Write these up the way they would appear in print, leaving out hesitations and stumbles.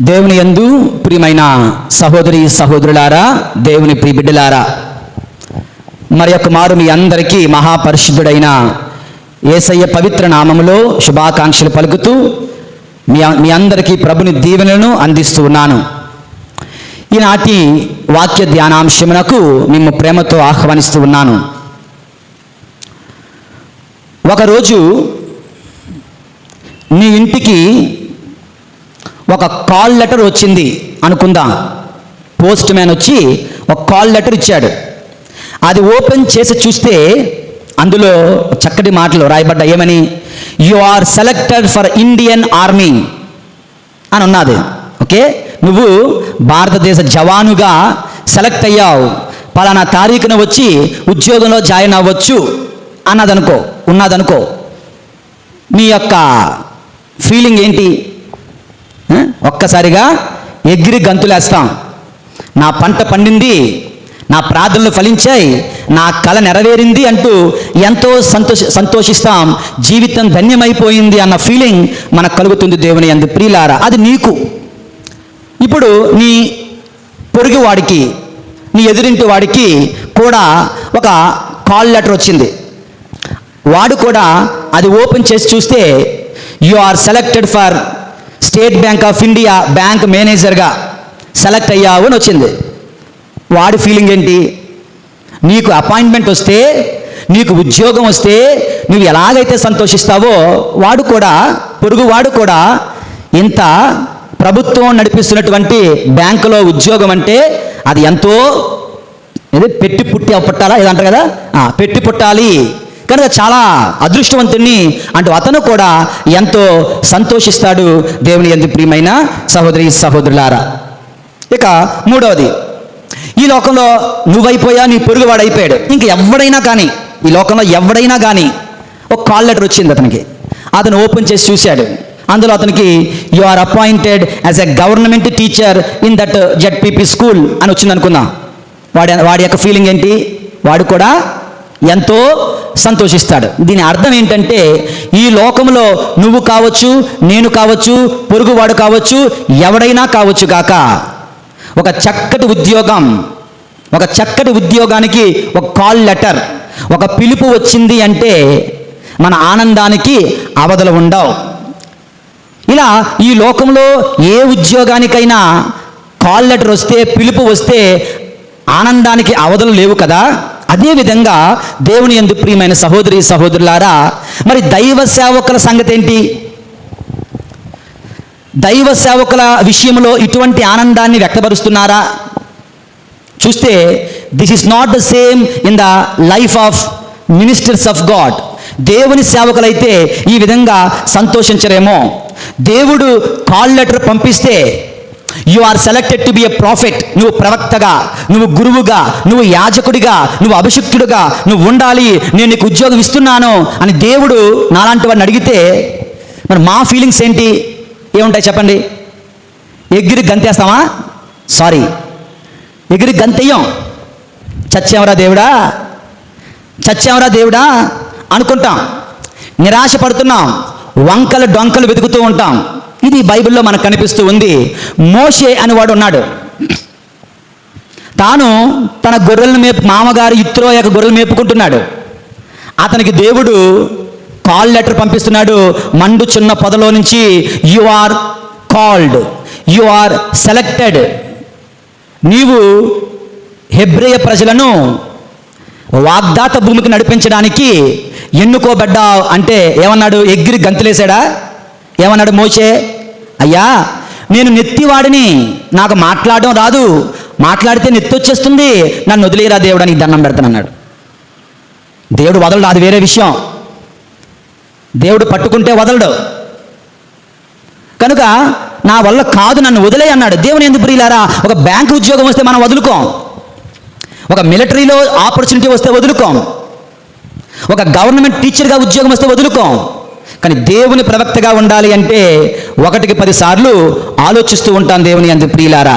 దేవుని యందు ప్రియమైన సహోదరి సహోదరులారా, దేవుని ప్రియ బిడ్డలారా, మరి యొక్క మారు మీ అందరికీ మహాపరిశుద్ధుడైన యేసయ్య పవిత్ర నామములో శుభాకాంక్షలు పలుకుతూ మీ అందరికీ ప్రభుని దీవెనలను అందిస్తూ ఉన్నాను. ఈనాటి వాక్య ధ్యానాంశమునకు మిమ్ము ప్రేమతో ఆహ్వానిస్తూ ఉన్నాను. ఒకరోజు నీ ఇంటికి ఒక కాల్ లెటర్ వచ్చింది అనుకుందాం. పోస్ట్ మ్యాన్ వచ్చి ఒక కాల్ లెటర్ ఇచ్చాడు. అది ఓపెన్ చేసి చూస్తే అందులో చక్కటి మాటలు రాయబడ్డా. ఏమని? You are selected for Indian Army అని ఉన్నది. ఓకే, నువ్వు భారతదేశ జవానుగా సెలెక్ట్ అయ్యావు, పలానా తారీఖున వచ్చి ఉద్యోగంలో జాయిన్ అవ్వచ్చు ఉన్నదనుకో. నీ యొక్క ఫీలింగ్ ఏంటి? ఒక్కసారిగా ఎగిరి గంతులేస్తాం. నా పంట పండింది, నా ప్రార్థనలు ఫలించాయి, నా కల నెరవేరింది అంటూ ఎంతో సంతోషిస్తాం. జీవితం ధన్యమైపోయింది అన్న ఫీలింగ్ మనకు కలుగుతుంది. దేవుని యందు ప్రియులారా, అది నీకు. ఇప్పుడు నీ పొరుగు వాడికి, నీ ఎదురింటి వాడికి కూడా ఒక కాల్ లెటర్ వచ్చింది. వాడు కూడా అది ఓపెన్ చేసి చూస్తే you are selected for State Bank of India bank మేనేజర్గా సెలెక్ట్ అయ్యావు అని వచ్చింది. వాడి ఫీలింగ్ ఏంటి? నీకు అపాయింట్మెంట్ వస్తే, నీకు ఉద్యోగం వస్తే నువ్వు ఎలాగైతే సంతోషిస్తావో వాడు కూడా, పొరుగువాడు కూడా ఇంత ప్రభుత్వం నడిపిస్తున్నటువంటి బ్యాంకులో ఉద్యోగం అంటే అది ఎంతో పెట్టి పుట్టి పుట్టాలా ఏదంటారు కదా, పెట్టి పుట్టాలి కనుక చాలా అదృష్టవంతుణ్ణి అంటూ అతను కూడా ఎంతో సంతోషిస్తాడు. దేవుని యందు ప్రియమైన సహోదరి సహోదరులారా, ఇక మూడవది, ఈ లోకంలో నువ్వైపోయా, నీ పొరుగువాడు అయిపోయాడు. ఇంక ఎవడైనా కానీ, ఈ లోకంలో ఎవడైనా కానీ ఒక కాల్ లెటర్ వచ్చింది అతనికి. అతను ఓపెన్ చేసి చూశాడు. అందులో అతనికి you are appointed as a government teacher in that ZPP school అని వచ్చింది అనుకుందాం. వాడి యొక్క ఫీలింగ్ ఏంటి? వాడు కూడా ఎంతో సంతోషిస్తాడు. దీని అర్థం ఏంటంటే, ఈ లోకంలో నువ్వు కావచ్చు, నేను కావచ్చు, పొరుగువాడు కావచ్చు, ఎవడైనా కావచ్చు కాక ఒక చక్కటి ఉద్యోగానికి ఒక కాల్ లెటర్, ఒక పిలుపు వచ్చింది అంటే మన ఆనందానికి అవధులు ఉండవు. ఇలా ఈ లోకంలో ఏ ఉద్యోగానికైనా కాల్ లెటర్ వస్తే, పిలుపు వస్తే ఆనందానికి అవధులు లేవు కదా. అదేవిధంగా దేవుని యందు ప్రియమైన సహోదరి సహోదరులారా, మరి దైవ సేవకుల సంగతి ఏంటి? దైవ సేవకుల విషయంలో ఇటువంటి ఆనందాన్ని వ్యక్తపరుస్తున్నారా? చూస్తే this is not the same in the life of ministers of God. దేవుని సేవకులైతే ఈ విధంగా సంతోషించరేమో. దేవుడు కాల్ లెటర్ పంపిస్తే you are selected to be a prophet, నువ్వు ప్రవక్తగా, నువ్వు గురువుగా, నువ్వు యాజకుడిగా, నువ్వు అభిషిక్తుడిగా నువ్వు ఉండాలి, నేను నీకు ఉద్యోగం ఇస్తున్నాను అని దేవుడు నాలాంటి వాడిని అడిగితే మరి మా ఫీలింగ్స్ ఏంటి? ఏముంటాయి చెప్పండి? ఎగిరి గంతేస్తామా? ఎగిరి గంతెయ్యం. చచ్చేవరా దేవుడా అనుకుంటాం, నిరాశ పడుతున్నాం, వంకలు డొంకలు వెతుకుతూ ఉంటాం. ఇది బైబిల్లో మనకు కనిపిస్తూ ఉంది. మోషే అనేవాడు ఉన్నాడు. తాను తన గొర్రెలను మామగారు యిత్రో యొక్క గొర్రెలు మేపుకుంటున్నాడు. అతనికి దేవుడు కాల్ లెటర్ పంపిస్తున్నాడు. మండుచున్న పొదలో నుంచి you are called, you are selected, నీవు హెబ్రేయ ప్రజలను వాగ్దాత భూమికి నడిపించడానికి ఎన్నుకోబడ్డావు అంటే ఏమన్నాడు? ఎగిరి గంతులేశాడా? ఏమన్నాడు మోషే? అయ్యా, నేను నెత్తివాడిని, నాకు మాట్లాడడం రాదు, మాట్లాడితే నెత్తి వచ్చేస్తుంది, నన్ను వదిలేరా దేవుడు అని దండం పెడతానన్నాడు. దేవుడు వదలడు, అది వేరే విషయం. దేవుడు పట్టుకుంటే వదలడు. కనుక నా వల్ల కాదు, నన్ను వదిలే అన్నాడు. దేవుని యందు ప్రియులారా, ఒక బ్యాంకు ఉద్యోగం వస్తే మనం వదులుకోం, ఒక మిలిటరీలో ఆపర్చునిటీ వస్తే వదులుకోం, ఒక గవర్నమెంట్ టీచర్గా ఉద్యోగం వస్తే వదులుకోం. కానీ దేవుని ప్రవక్తగా ఉండాలి అంటే 1కి 10 సార్లు ఆలోచిస్తూ ఉంటాను. దేవుని యందు ప్రియులారా,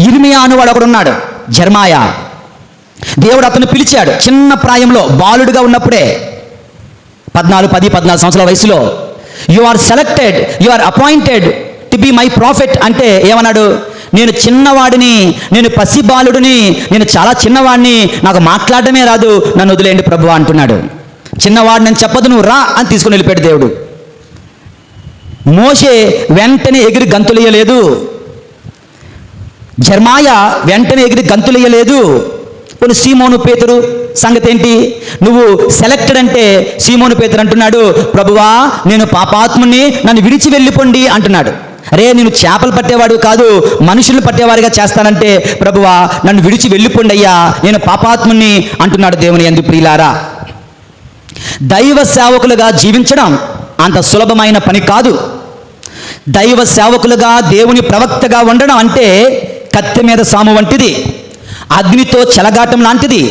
ఇర్మియా అనేవాడు ఒకడు ఉన్నాడు, జెర్మాయా. దేవుడు అతను పిలిచాడు చిన్న ప్రాయంలో, బాలుడిగా ఉన్నప్పుడే, 10-14 సంవత్సరాల వయసులో. You are selected, you are appointed to be my prophet అంటే ఏమన్నాడు? నేను చిన్నవాడిని, నేను పసిబాలుడిని, నేను చాలా చిన్నవాడిని, నాకు మాట్లాడటమే రాదు, నన్ను వదిలేయండి ప్రభువా అంటున్నాడు. చిన్నవాడు నేను చెప్పదు, నువ్వు రా అని తీసుకుని వెళ్ళిపోయాడు దేవుడు. మోషే వెంటనే ఎగిరి గంతులేయలేదు, జెర్మాయా వెంటనే ఎగిరి గంతులేయలేదు. కొన్ని సీమోను పేతురు సంగతి ఏంటి? నువ్వు సెలెక్టెడ్ అంటే సీమోను పేతురు అంటున్నాడు, ప్రభువా నేను పాపాత్ముని, నన్ను విడిచి వెళ్ళిపోండి అంటున్నాడు. అరే నేను చేపలు పట్టేవాడు కాదు, మనుషులు పట్టేవాడిగా చేస్తానంటే ప్రభువా నన్ను విడిచి వెళ్ళిపోండి అయ్యా, నేను పాపాత్ముని అంటున్నాడు దేవుని యందు. ప్రియులారా, దైవ సేవకులుగా జీవించడం అంత సులభమైన పని కాదు. దైవ సేవకులుగా దేవుని ప్రవక్తగా ఉండడం అంటే కత్తి మీద సాము వంటిది, అగ్నితో చెలగాటం లాంటిది,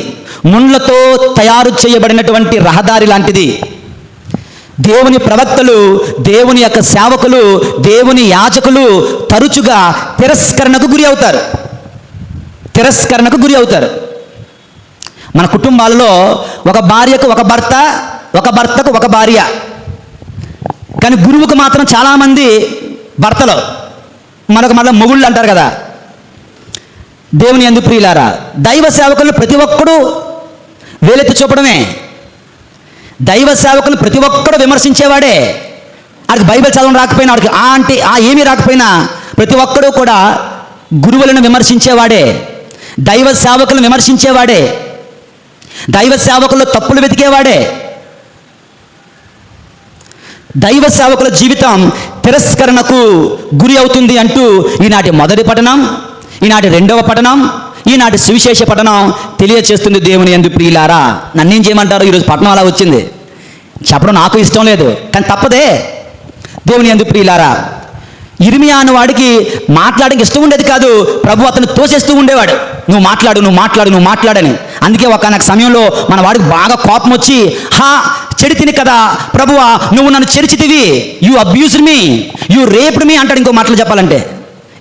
ముండ్లతో తయారు చేయబడినటువంటి రహదారి లాంటిది. దేవుని ప్రవక్తలు, దేవుని యొక్క సేవకులు, దేవుని యాజకులు తరచుగా తిరస్కరణకు గురి అవుతారు. తిరస్కరణకు గురి అవుతారు. మన కుటుంబాలలో ఒక భార్యకు ఒక భర్త, ఒక భర్తకు ఒక భార్య. కానీ గురువుకు మాత్రం చాలామంది భర్తలు, మనకు మళ్ళీ మొగుళ్ళు అంటారు కదా. దేవుని యందు ప్రియులారా, దైవ సేవకులను ప్రతి ఒక్కడు వేలెత్తి చూపడమే. దైవ సేవకులు ప్రతి ఒక్కడు విమర్శించేవాడే. వాడికి బైబిల్ చదవడం రాకపోయినా, వాడికి అంటే ఏమీ రాకపోయినా ప్రతి ఒక్కడు కూడా గురువులను విమర్శించేవాడే, దైవ సేవకులను విమర్శించేవాడే, దైవ సేవకుల్లో తప్పులు వెతికేవాడే. దైవ సేవకుల జీవితం తిరస్కరణకు గురి అవుతుంది అంటూ ఈనాటి మొదటి పఠనం, ఈనాటి రెండవ పఠనం, ఈనాటి సువిశేష పఠనం తెలియచేస్తుంది దేవుని యందు. ప్రియులారా, నన్నేం చేయమంటారు? ఈరోజు పఠనం అలా వచ్చింది, చెప్పడం నాకు ఇష్టం లేదు, కానీ తప్పదే. దేవుని యందు ప్రియులారా, ఇర్మియా అన్న వాడికి మాట్లాడడానికి ఇష్టం ఉండేది కాదు, ప్రభు అతను తోసేస్తూ ఉండేవాడు, నువ్వు మాట్లాడు, నువ్వు మాట్లాడు, నువ్వు మాట్లాడని. అందుకే ఒకనొక సమయంలో మన వాడికి బాగా కోపం వచ్చి, చెడితిని కదా ప్రభువా, నువ్వు నన్ను చెరిచితివి, you abused me, you raped me అంటాడు ఇంకో మాటలు చెప్పాలంటే.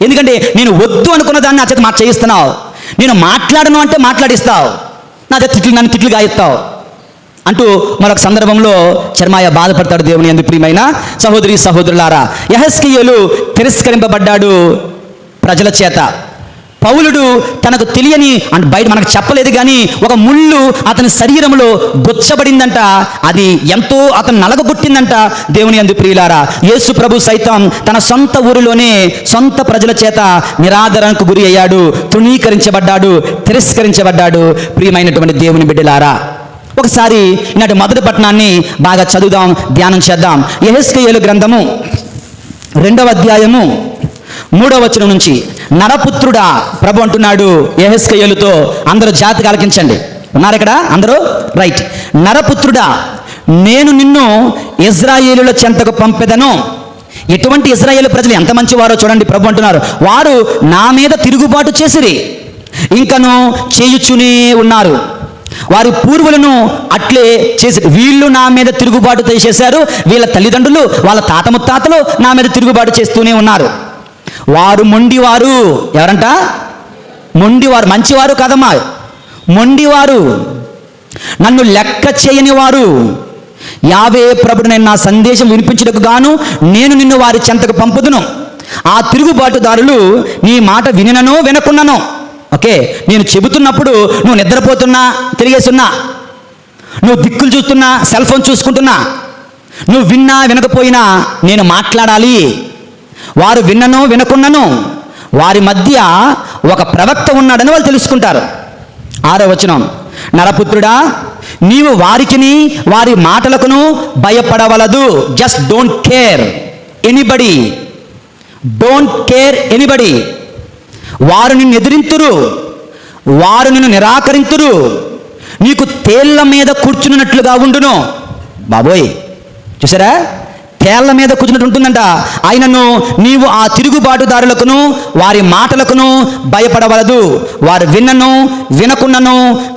ఎందుకంటే నేను వద్దు అనుకున్న దాన్ని నా చేత మాట చేయిస్తున్నావు, నేను మాట్లాడను అంటే మాట్లాడిస్తావు, నా చేత నన్ను తిట్లు గాయిస్తావు అంటూ మరొక సందర్భంలో యెర్మయా బాధపడతాడు. దేవుని యందు ప్రియమైన సహోదరి సహోదరులారా, యెహెజ్కేలు తిరస్కరింపబడ్డాడు ప్రజల చేత. పౌలుడు తనకు తెలియని అంటే బయట మనకు చెప్పలేదు కానీ ఒక ముళ్ళు అతని శరీరంలో గుచ్చబడిందంట, అది ఎంతో అతను నలగగొట్టిందంట. దేవుని యందు ప్రియులారా, యేసు ప్రభు సైతం తన సొంత ఊరిలోనే సొంత ప్రజల చేత నిరాదరణకు గురి అయ్యాడు, తృణీకరించబడ్డాడు, తిరస్కరించబడ్డాడు. ప్రియమైనటువంటి దేవుని బిడ్డలారా, ఒకసారి ఈనాటి మొదటి పట్టణాన్ని బాగా చదువుదాం, ధ్యానం చేద్దాం. యెహెజ్కేలు గ్రంథము 2వ అధ్యాయము 3వ వచనం నుంచి. నరపుత్రుడా, ప్రభు అంటున్నాడు యెహెజ్కేలుతో, అందరూ జాతికి ఆలకించండి. ఉన్నారు ఇక్కడ అందరూ? రైట్. నరపుత్రుడా, నేను నిన్ను ఇశ్రాయేలుల చెంతకు పంపెదను. ఎటువంటి ఇశ్రాయేలు ప్రజలు ఎంత మంచివారో చూడండి. ప్రభు అంటున్నారు, వారు నా మీద తిరుగుబాటు చేసిరి, ఇంకను చేయుచునే ఉన్నారు. వారి పూర్వులను అట్లే చేసి, వీళ్ళు నా మీద తిరుగుబాటు చేశారు, వీళ్ళ తల్లిదండ్రులు వాళ్ళ తాత ముత్తాతలు నా మీద తిరుగుబాటు చేస్తూనే ఉన్నారు. వారు మొండివారు. ఎవరంట? మొండివారు. మంచివారు కాదమ్మా, మొండివారు, నన్ను లెక్క చేయని వారు. యావే ప్రభుడు, నేను నా సందేశం వినిపించుటకు గాను నేను నిన్ను వారి చెంతకు పంపుదును. ఆ తిరుగుబాటుదారులు నీ మాట విననో వినకున్ననో. ఓకే, నేను చెబుతున్నప్పుడు నువ్వు నిద్రపోతున్నా, తిరిగేస్తున్నా, నువ్వు దిక్కులు చూస్తున్నా, సెల్ ఫోన్ చూసుకుంటున్నా, నువ్వు విన్నా వినకపోయినా నేను మాట్లాడాలి. వారు విన్ననో వినకున్నను వారి మధ్య ఒక ప్రవక్త ఉన్నాడని వాళ్ళు తెలుసుకుంటారు. 6వ వచనం. నరపుత్రుడా, నీవు వారికిని వారి మాటలకును భయపడవలదు. Just don't care anybody, don't care anybody. వారు నిన్ను ఎదిరింతురు, వారు నిన్ను నిరాకరింతురు, నీకు తేళ్ల మీద కూర్చున్నట్లుగా ఉండును. బాబోయ్, చూసారా? తేళ్ల మీద కూర్చున్నట్టు ఉంటుందంట. ఆయనను నీవు ఆ తిరుగుబాటుదారులకును వారి మాటలకును భయపడవలదు. వారు విన్నను వినకున్నను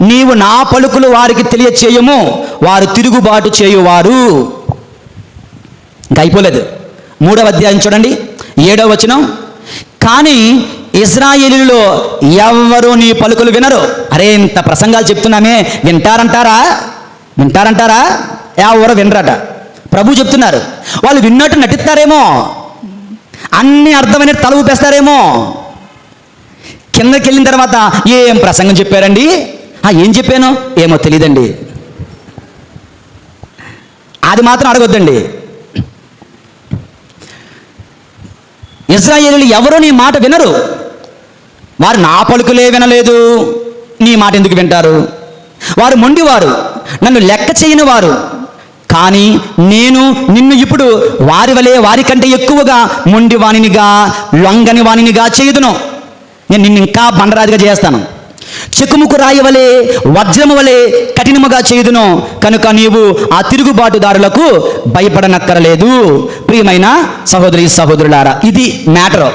నీవు నా పలుకులు వారికి తెలియచేయము, వారు తిరుగుబాటు చేయువారు. ఇంకా అయిపోలేదు. 3వ అధ్యాయం చూడండి, 7వ వచనం. కానీ ఇశ్రాయేలీయులలో ఎవ్వరూ నీ పలుకులు వినరు. అరే, ఇంత ప్రసంగాలు చెప్తున్నామే, వింటారంటారా? ఎవరు వినరట. ప్రభు చెప్తున్నారు, వాళ్ళు విన్నట్టు నటిస్తారేమో, అన్నీ అర్థమైన తల ఊపేస్తారేమో. కిందకి వెళ్ళిన తర్వాత ఏం ప్రసంగం చెప్పారండి, ఏం చెప్పాను ఏమో తెలియదండి, అది మాత్రం అడగొద్దండి. ఇశ్రాయేలీయులు ఎవరో నీ మాట వినరు. వారు నా పలుకులే వినలేదు, నీ మాట ఎందుకు వింటారు? వారు మొండివారు, నన్ను లెక్క చేయని వారు. కానీ నేను నిన్ను ఇప్పుడు వారి వలె, వారికంటే ఎక్కువగా మొండివాణినిగా, లొంగని వాణినిగా చేయుదును. నేను నిన్ను ఇంకా బండరాజుగా చేస్తాను. చెక్కుముకు రాయి వలె, వజ్రము వలె కఠినముగా చేయుదును. కనుక నీవు ఆ తిరుగుబాటుదారులకు భయపడనక్కరలేదు. ప్రియమైన సహోదరి సహోదరులారా, ఇది మ్యాటర్.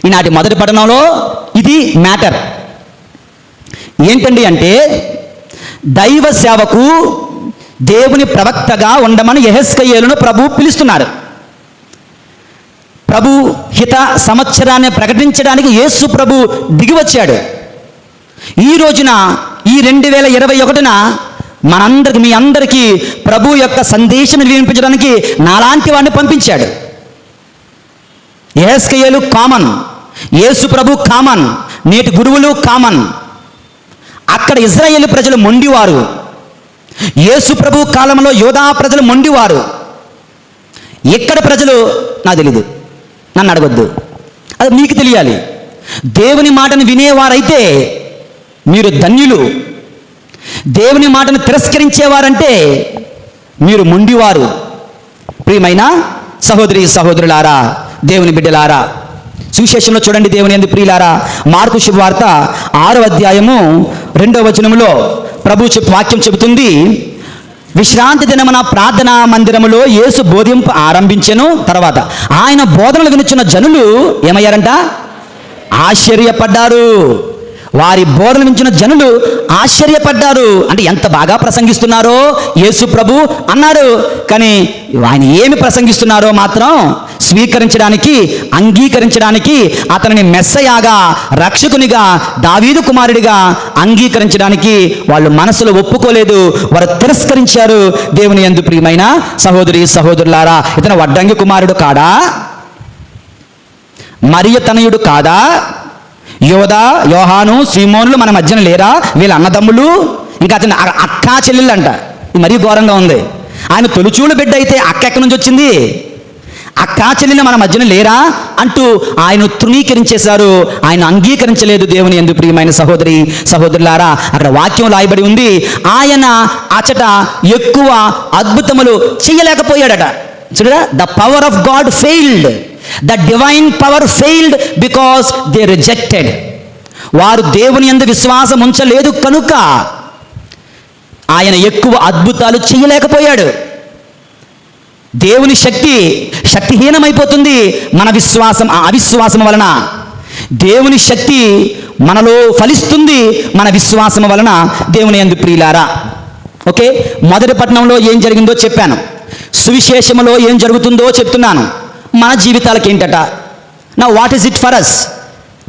ఈనాటి మొదటి పఠనంలో ఇది మ్యాటర్ ఏంటండి అంటే, దైవ సేవకు దేవుని ప్రవక్తగా ఉండమని యెహెజ్కేలును ప్రభు పిలుస్తున్నారు. ప్రభు హిత సంవత్సరాన్ని ప్రకటించడానికి యేసు ప్రభు దిగివచ్చాడు. ఈ రోజున ఈ 2021న మనందరికి, మీ అందరికీ ప్రభు యొక్క సందేశం వినిపించడానికి నాలాంటి వాడిని పంపించాడు. యెహెజ్కేలు కామన్, యేసు ప్రభు కామన్, నేటి గురువులు కామన్. అక్కడ ఇశ్రాయేలు ప్రజలు మొండివారు. యేసు ప్రభు కాలంలో యోధా ప్రజలు మొండివారు. ఇక్కడ ప్రజలు నాకు తెలీదు, నన్ను అడగొద్దు, అది మీకు తెలియాలి. దేవుని మాటను వినేవారైతే మీరు ధన్యులు. దేవుని మాటను తిరస్కరించేవారంటే మీరు మొండివారు. ప్రియమైన సహోదరి సహోదరులారా, దేవుని బిడ్డలారా, సువిశేషంలో చూడండి దేవుని యందు ప్రియులారా, మార్కు శుభవార్త 6వ అధ్యాయము 2వ వచనములో ప్రభు వాక్యం చెబుతుంది, విశ్రాంతి దినమున ప్రార్థనా మందిరములో యేసు బోధింపు ఆరంభించెను. తర్వాత ఆయన బోధనలు వినుచున్న జనులు ఏమయ్యారంట? ఆశ్చర్యపడ్డారు. వారి బోధనలు వింటున్న జనులు ఆశ్చర్యపడ్డారు. అంటే ఎంత బాగా ప్రసంగిస్తున్నారో యేసు ప్రభు అన్నారు. కానీ ఆయన ఏమి ప్రసంగిస్తున్నారో మాత్రం స్వీకరించడానికి, అంగీకరించడానికి, అతనిని మెస్సయాగా, రక్షకునిగా, దావీదు కుమారుడిగా అంగీకరించడానికి వాళ్ళు మనసులో ఒప్పుకోలేదు. వారు తిరస్కరించారు. దేవుని యందు ప్రియమైన సహోదరి సహోదరులారా, ఇతను వడ్డంగి కుమారుడు కాదా? మరియ తనయుడు కాదా? యోధా, యోహాను, సీమోనులు మన మధ్యన లేరా? వీళ్ళ అన్నదమ్ములు, ఇంకా అతను అక్కా చెల్లెళ్ళు అంట. ఇది మరీ ఘోరంగా ఉంది. ఆయన తొలిచూలు బిడ్డ అయితే అక్క ఎక్కడి నుంచి వచ్చింది? అక్కా చెల్లెలు మన మధ్యన లేరా అంటూ ఆయన తృణీకరించేశారు. ఆయన అంగీకరించలేదు. దేవుని యందు ప్రియమైన సహోదరి సహోదరులారా, అక్కడ వాక్యం రాయబడి ఉంది, ఆయన అచట ఎక్కువ అద్భుతములు చేయలేకపోయాడట. చూడరా, the power of God failed, the divine power failed because they rejected. వారు దేవుని యందు విశ్వాసం ఉంచలేదు కనుక ఆయన ఎక్కువ అద్భుతాలు చేయలేకపోయాడు. దేవుని శక్తి శక్తిహీనమైపోతుంది మన విశ్వాసం, అవిశ్వాసం వలన. దేవుని శక్తి మనలో ఫలిస్తుంది మన విశ్వాసం వలన. దేవుని యందు ప్రియులారా, ఓకే, మొదటి పట్టణంలో ఏం జరిగిందో చెప్పాను, సువిశేషములో ఏం జరుగుతుందో చెప్తున్నాను. మన జీవితాలకు ఏంటట? నా what is it for us?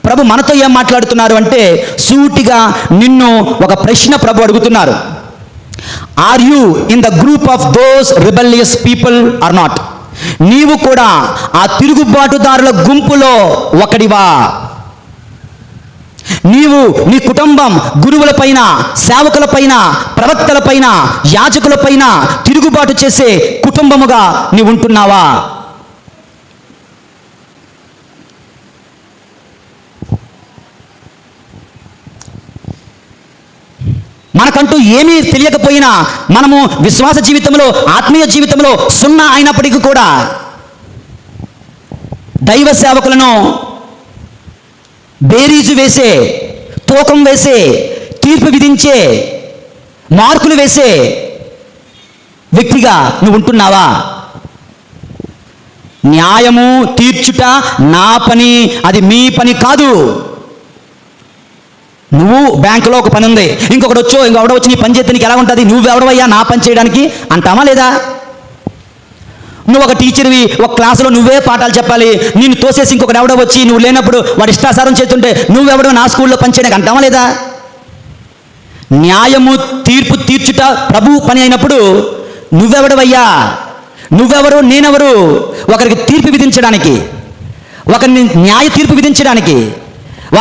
ప్రభు మనతో ఏం మాట్లాడుతున్నారు అంటే, సూటిగా నిన్ను ఒక ప్రశ్న ప్రభు అడుగుతున్నారు. Are you in the group of those rebellious people or not? నీవు కూడా ఆ తిరుగుబాటుదారుల గుంపులో ఒకడివా? నీవు నీ కుటుంబం గురువులపైన, సేవకులపైన, ప్రవక్తలపైన, యాజకులపైన తిరుగుబాటు చేసే కుటుంబముగా నీవు ఉంటున్నావా? మనకంటూ ఏమీ తెలియకపోయినా, మనము విశ్వాస జీవితంలో, ఆత్మీయ జీవితంలో సున్నా అయినప్పటికీ కూడా దైవ సేవకులను బేరీజు వేసే, తూకం వేసే, తీర్పు విధించే, మార్కులు వేసే వ్యక్తిగా నువ్వు ఉంటున్నావా? న్యాయము తీర్చుట నా పని, అది మీ పని కాదు. నువ్వు బ్యాంకులో ఒక పని ఉంది, ఇంకొకటి వచ్చి నీ పని చేస్తే నీకు ఎలా ఉంటుంది? నువ్వెవడవయ్యా నా పని చేయడానికి అంటామా లేదా? నువ్వు ఒక టీచర్వి, ఒక క్లాసులో నువ్వే పాఠాలు చెప్పాలి, నిన్ను తోసేసి ఇంకొకటి ఎవడో వచ్చి నువ్వు లేనప్పుడు వాడు ఇష్టాసారం చేస్తుంటే నువ్వెవడో నా స్కూల్లో పని చేయడానికి అంటామా లేదా? న్యాయము తీర్పు తీర్చుట ప్రభు పని అయినప్పుడు నువ్వెవడవయ్యా, నువ్వెవరు, నేనెవరు ఒకరికి తీర్పు విధించడానికి? ఒకరిని న్యాయ తీర్పు విధించడానికి,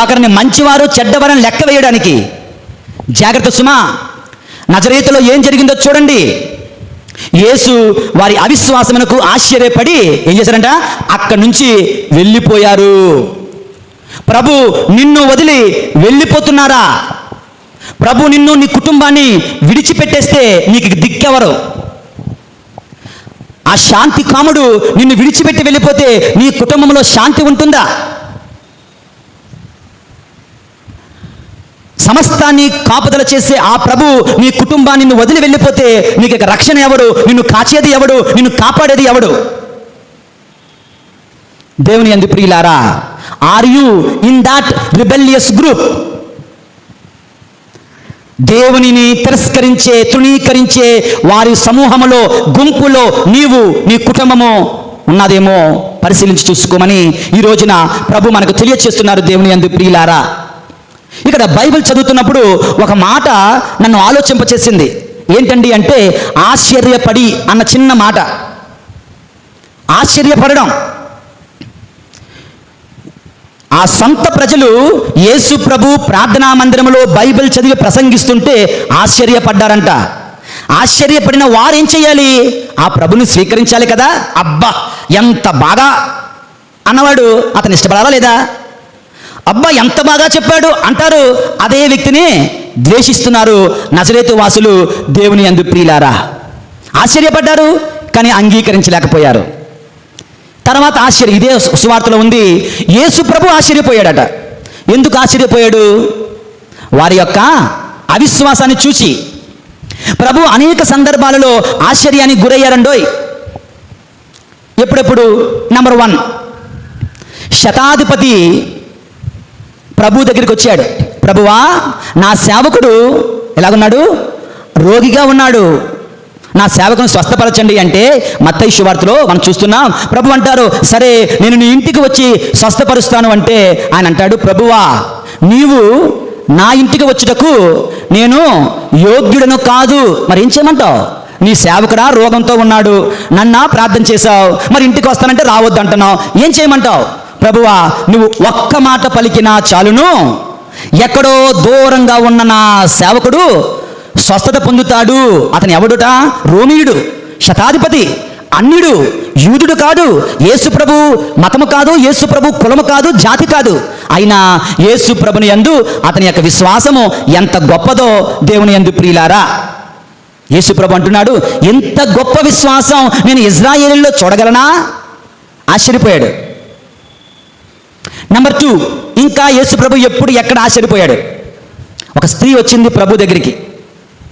ఒకరిని మంచివారు చెడ్డవారని లెక్క వేయడానికి. జాగ్రత్త సుమా, నజరేతులో ఏం జరిగిందో చూడండి. యేసు వారి అవిశ్వాసమునకు ఆశ్చర్యపడి ఏం చేశారంట? అక్కడి నుంచి వెళ్ళిపోయారు. ప్రభు నిన్ను వదిలి వెళ్ళిపోతున్నారా? ప్రభు నిన్ను, నీ కుటుంబాన్ని విడిచిపెట్టేస్తే నీకు దిక్కెవరు? ఆ శాంతి కాముడు నిన్ను విడిచిపెట్టి వెళ్ళిపోతే నీ కుటుంబంలో శాంతి ఉంటుందా? సమస్తాన్ని కాపుదల చేసే ఆ ప్రభు నీ కుటుంబాన్ని నిన్ను వదిలి వెళ్ళిపోతే నీకు రక్షణ ఎవడు? నిన్ను కాచేది ఎవడు? నిన్ను కాపాడేది ఎవడు? దేవుని యందు ప్రియులారా, are you in that rebellious group? దేవునిని తిరస్కరించే, తృణీకరించే వారి సమూహములో, గుంపులో నీవు, నీ కుటుంబము ఉన్నదేమో పరిశీలించి చూసుకోమని ఈ రోజున ప్రభు మనకు తెలియచేస్తున్నారు. దేవుని యందు ప్రియులారా, ఇక్కడ బైబిల్ చదువుతున్నప్పుడు ఒక మాట నన్ను ఆలోచింపచేసింది. ఏంటండి అంటే ఆశ్చర్యపడి అన్న చిన్న మాట. ఆశ్చర్యపడడం. ఆ సంత ప్రజలు యేసు ప్రభు ప్రార్థనా మందిరంలో బైబిల్ చదివి ప్రసంగిస్తుంటే ఆశ్చర్యపడ్డారంట. ఆశ్చర్యపడిన వారు ఏం చేయాలి? ఆ ప్రభుని స్వీకరించాలి కదా. అబ్బా ఎంత బాగా అన్నవాడు అతను ఇష్టపడాలా లేదా? అబ్బా ఎంత బాగా చెప్పాడు అంటారు. అదే వ్యక్తిని ద్వేషిస్తున్నారు నజరేతు వాసులు. దేవుని యందు ప్రియులారా, ఆశ్చర్యపడ్డారు కానీ అంగీకరించలేకపోయారు. తర్వాత ఆశ్చర్యం, ఇదే సువార్తలో ఉంది, యేసు ప్రభు ఆశ్చర్యపోయాడట. ఎందుకు ఆశ్చర్యపోయాడు? వారి యొక్క అవిశ్వాసాన్ని చూసి. ప్రభు అనేక సందర్భాలలో ఆశ్చర్యానికి గురయ్యారండోయ్. ఎప్పుడెప్పుడు? నంబర్ 1, శతాధిపతి ప్రభు దగ్గరికి వచ్చాడు. ప్రభువా, నా సేవకుడు ఎలాగున్నాడు? రోగిగా ఉన్నాడు, నా సేవకుని స్వస్థపరచండి అంటే మత్తయి సువార్తలో మనం చూస్తున్నాం. ప్రభు అంటారు, సరే నేను నీ ఇంటికి వచ్చి స్వస్థపరుస్తాను అంటే ఆయన అంటాడు, ప్రభువా నీవు నా ఇంటికి వచ్చుటకు నేను యోగ్యుడను కాదు. మరి ఏం చేయమంటావు? నీ సేవకుడా రోగంతో ఉన్నాడు, నన్నా ప్రార్థన చేశావు, మరి ఇంటికి వస్తానంటే రావద్దు అంటున్నావు, ఏం చేయమంటావు? ప్రభువా నువ్వు ఒక్క మాట పలికినా చాలును, ఎక్కడో దూరంగా ఉన్న నా సేవకుడు స్వస్థత పొందుతాడు. అతను ఎవడుట? రోమీయుడు, శతాధిపతి, అన్యుడు, యూదుడు కాదు, యేసు ప్రభు మతము కాదు, యేసు ప్రభు కులము కాదు, జాతి కాదు. అయినా యేసు ప్రభుని యందు అతని యొక్క విశ్వాసము ఎంత గొప్పదో దేవుని యందు ప్రియులారా. యేసు ప్రభు అంటున్నాడు, ఎంత గొప్ప విశ్వాసం నేను ఇజ్రాయేలులో చూడగలనా? ఆశ్చర్యపోయాడు. నంబర్ 2, ఇంకా యేసు ప్రభు ఎప్పుడు ఎక్కడ ఆశ్చర్యపోయాడు? ఒక స్త్రీ వచ్చింది ప్రభు దగ్గరికి.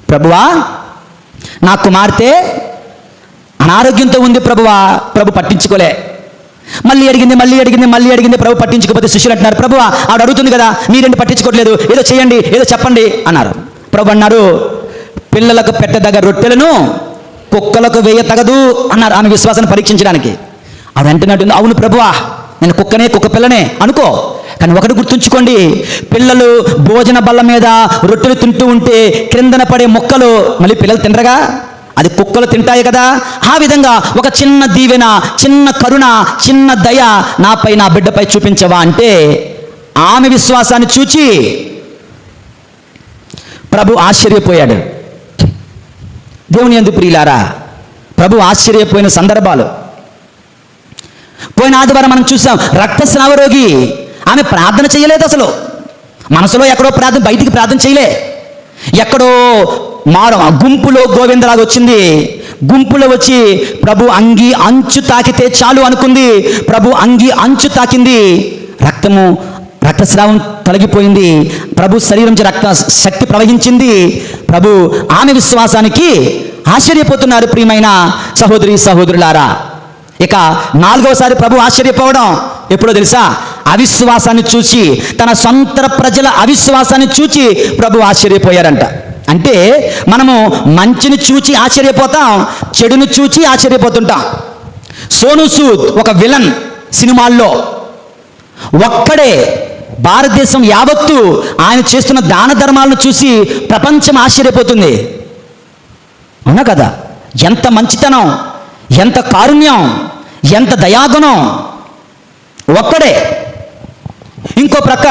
ప్రభువా నా కుమార్తె అనారోగ్యంతో ఉంది ప్రభువా. ప్రభు పట్టించుకోలే. మళ్ళీ అడిగింది. ప్రభు పట్టించుకోకపోతే శిష్యులు అంటున్నారు, ప్రభువా ఆవిడ అడుగుతుంది కదా, మీరేంటి పట్టించుకోవట్లేదు, ఏదో చేయండి, ఏదో చెప్పండి అన్నారు. ప్రభు అన్నారు, పిల్లలకు పెట్టదగ రొట్టెలను కుక్కలకు వేయ తగదు అన్నారు, ఆమె విశ్వాసాన్ని పరీక్షించడానికి. ఆవిడ అంటున్నట్టుంది, అవును ప్రభువా నేను కుక్క పిల్లనే అనుకో, కానీ ఒకటి గుర్తుంచుకోండి, పిల్లలు భోజన బల్ల మీద రొట్టెలు తింటూ ఉంటే క్రిందన పడే ముక్కలు మళ్ళీ పిల్లలు తినరుగా, అది కుక్కలు తింటాయి కదా. ఆ విధంగా ఒక చిన్న దీవెన, చిన్న కరుణ, చిన్న దయ నాపై, నా బిడ్డపై చూపించవా అంటే ఆమె విశ్వాసాన్ని చూచి ప్రభు ఆశ్చర్యపోయాడు. దేవుని యందు ప్రియులారా, ప్రభు ఆశ్చర్యపోయిన సందర్భాలు పోయిన ఆదివారం మనం చూసాం. రక్తస్రావ రోగి, ఆమె ప్రార్థన చేయలేదు అసలు. మనసులో ఎక్కడో ప్రార్థన, బయటికి ప్రార్థన చేయలే. ఎక్కడో గుంపులో గోవిందలాగా వచ్చింది. గుంపులో వచ్చి ప్రభు అంగి అంచు తాకితే చాలు అనుకుంది. ప్రభు అంగి అంచు తాకింది, రక్తస్రావం తొలగిపోయింది. ప్రభు శరీరం నుంచి రక్త శక్తి ప్రవహించింది. ప్రభు ఆమె విశ్వాసానికి ఆశ్చర్యపోతున్నారు ప్రియమైన సహోదరి సహోదరులారా. ఇక 4వసారి ప్రభు ఆశ్చర్యపోవడం ఎప్పుడో తెలుసా? అవిశ్వాసాన్ని చూసి, తన సొంత ప్రజల అవిశ్వాసాన్ని చూచి ప్రభు ఆశ్చర్యపోయారంట. అంటే మనము మంచిని చూచి ఆశ్చర్యపోతాం, చెడును చూచి ఆశ్చర్యపోతుంటాం. సోను సూద్ ఒక విలన్ సినిమాల్లో, ఒక్కడే భారతదేశం యావత్తు ఆయన చేస్తున్న దాన ధర్మాలను చూసి ప్రపంచం ఆశ్చర్యపోతుంది. అవునా కదా? ఎంత మంచితనం, ఎంత కారుణ్యం, ఎంత దయాగుణం. ఒక్కడే. ఇంకో ప్రక్క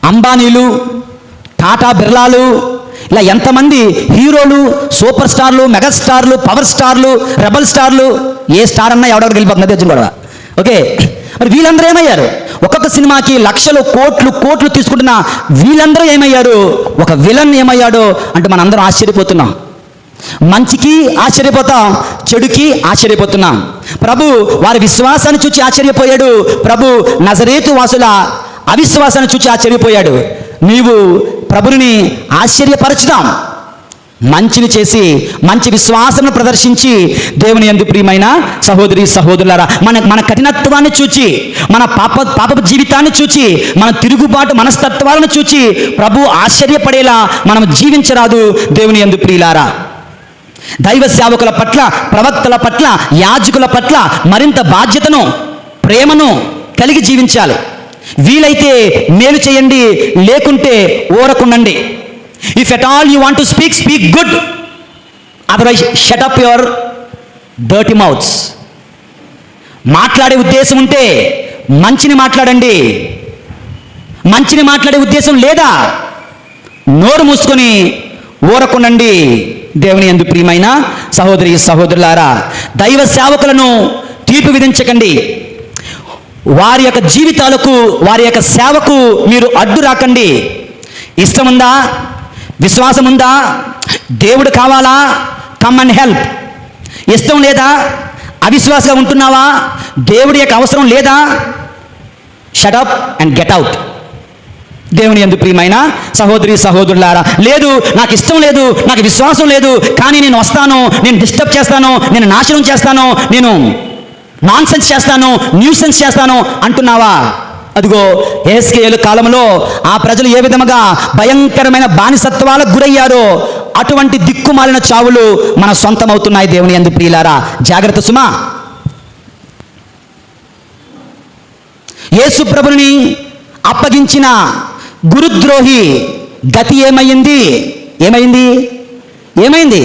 అంబానీలు, టాటా బిర్లాలు, ఇలా ఎంతమంది హీరోలు, సూపర్ స్టార్లు, మెగాస్టార్లు, పవర్ స్టార్లు, రెబల్ స్టార్లు, ఏ స్టార్ అన్నా ఎవడెవరికి వెళ్ళిపోతుంది తెచ్చిన గొడవ. ఓకే, మరి వీళ్ళందరూ ఏమయ్యారు? ఒక్కొక్క సినిమాకి లక్షలు కోట్లు తీసుకుంటున్న వీళ్ళందరూ ఏమయ్యారు? ఒక విలన్ ఏమయ్యాడు అంటే మనందరం ఆశ్చర్యపోతున్నాం. మంచికి ఆశ్చర్యపోతాం, చెడుకి ఆశ్చర్యపోతున్నాం. ప్రభు వారి విశ్వాసాన్ని చూచి ఆశ్చర్యపోయాడు. ప్రభు నజరేతు వాసుల అవిశ్వాసాన్ని చూచి ఆశ్చర్యపోయాడు. నీవు ప్రభుని ఆశ్చర్యపరచుదాం. మంచిని చేసి మంచి విశ్వాసమును ప్రదర్శించి దేవుని యందు ప్రియమైన సహోదరి సహోదరులారా, మన కఠినత్వాన్ని చూచి, మన పాప జీవితాన్ని చూచి, మన తిరుగుబాటు మనస్తత్వాలను చూచి ప్రభు ఆశ్చర్యపడేలా మనం జీవించరాదు. దేవుని యందు ప్రియులారా, దైవ సేవకుల పట్ల, ప్రవక్తల పట్ల, యాజకుల పట్ల మరింత బాధ్యతను, ప్రేమను కలిగి జీవించాలి. వీలైతే మేలు చేయండి, లేకుంటే ఊరకుండండి. If at all you want to speak good, otherwise shut up your dirty mouths. మాట్లాడే ఉద్దేశం ఉంటే మంచిని మాట్లాడండి. మంచిని మాట్లాడే ఉద్దేశం లేదా నోరు మూసుకొని ఊరకుండండి. దేవుని యందు ప్రియమైన సహోదరి సహోదరులారా, దైవ సేవకులను తీర్పు విధించకండి. వారి యొక్క జీవితాలకు, వారి యొక్క సేవకు మీరు అడ్డు రాకండి. ఇష్టముందా, విశ్వాసం ఉందా, దేవుడు కావాలా, కమ్ అండ్ హెల్ప్. ఇష్టం లేదా, అవిశ్వాసంగా ఉంటున్నావా, దేవుడి యొక్క అవసరం లేదా, shut up and get out. దేవుని యందు ప్రియమైన సహోదరి సహోదరులారా, లేదు నాకు ఇష్టం లేదు, నాకు విశ్వాసం లేదు, కానీ నేను వస్తాను, నేను డిస్టర్బ్ చేస్తాను, నేను నాశనం చేస్తాను, నేను నాన్సెన్స్ చేస్తాను, న్యూసెన్స్ చేస్తాను అంటున్నావా? అదిగో యెహెజ్కేలు కాలంలో ఆ ప్రజలు ఏ విధముగా భయంకరమైన బానిసత్వాలకు గురయ్యారో అటువంటి దిక్కుమాలిన చావులు మన సొంతమవుతున్నాయి. దేవుని యందు ప్రియులారా, జాగ్రత్త సుమా. యేసు ప్రభుని అప్పగించిన గురుద్రోహి గతి ఏమైంది? ఏమైంది